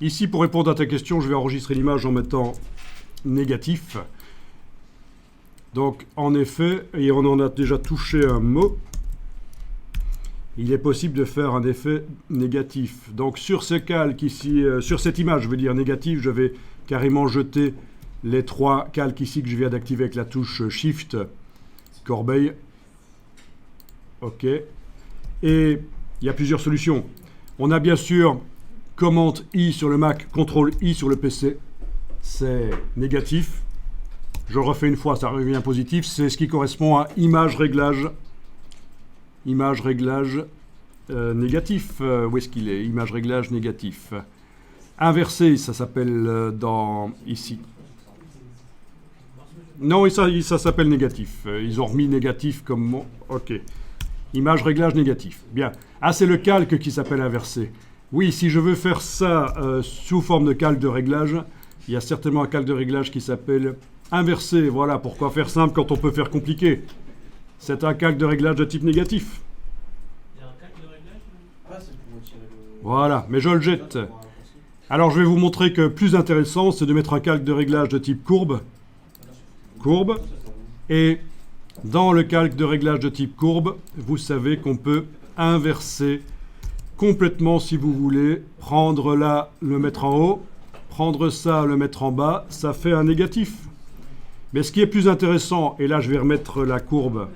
Ici, pour répondre à ta question, je vais enregistrer l'image en mettant négatif. Donc, en effet, et on en a déjà touché un mot, il est possible de faire un effet négatif. Donc, sur ce calque ici, sur cette image, je veux dire négatif, je vais carrément jeter les 3 calques ici que je viens d'activer avec la touche Shift, corbeille. OK. Et il y a plusieurs solutions. On a bien sûr Commande I sur le Mac, CTRL I sur le PC. C'est négatif. Je le refais une fois, ça revient positif. C'est ce qui correspond à image réglage. Image réglage négatif. Où est-ce qu'il est? Image réglage négatif. Inversé, ça s'appelle dans ici. Non, ça s'appelle négatif. Ils ont remis négatif comme mot. OK. Image réglage négatif. Bien. Ah, c'est le calque qui s'appelle inversé. Oui, si je veux faire ça sous forme de calque de réglage, il y a certainement un calque de réglage qui s'appelle inversé. Voilà, pourquoi faire simple quand on peut faire compliqué? C'est un calque de réglage de type négatif. Il y a un calque de réglage? Ah, c'est pour retirer le... Voilà, mais je le jette. Alors, je vais vous montrer que plus intéressant, c'est de mettre un calque de réglage de type courbe. Courbe. Et dans le calque de réglage de type courbe, vous savez qu'on peut inverser complètement, si vous voulez, prendre là, le mettre en haut, prendre ça, le mettre en bas, ça fait un négatif. Mais ce qui est plus intéressant, et là je vais remettre la courbe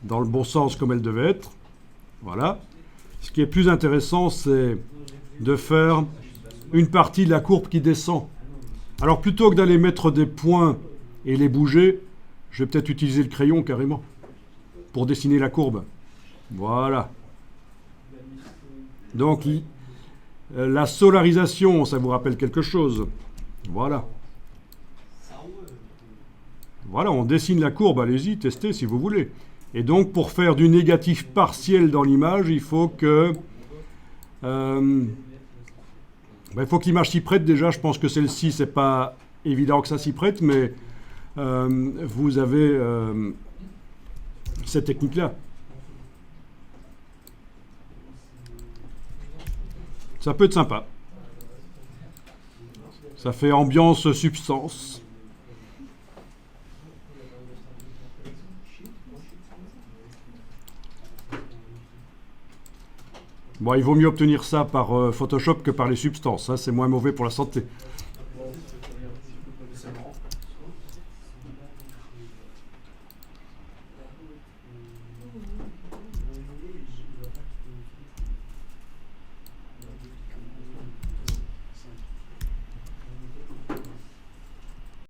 dans le bon sens comme elle devait être, voilà. Ce qui est plus intéressant, c'est de faire une partie de la courbe qui descend. Alors plutôt que d'aller mettre des points et les bouger, je vais peut-être utiliser le crayon carrément pour dessiner la courbe. Voilà. Donc, la solarisation, ça vous rappelle quelque chose. Voilà. Voilà, on dessine la courbe, allez-y, testez si vous voulez. Et donc, pour faire du négatif partiel dans l'image, il faut que... il faut que l'image s'y prête déjà. Je pense que celle-ci, c'est pas évident que ça s'y prête, mais vous avez cette technique-là. Ça peut être sympa. Ça fait ambiance substance. Bon, il vaut mieux obtenir ça par Photoshop que par les substances. Hein, c'est moins mauvais pour la santé.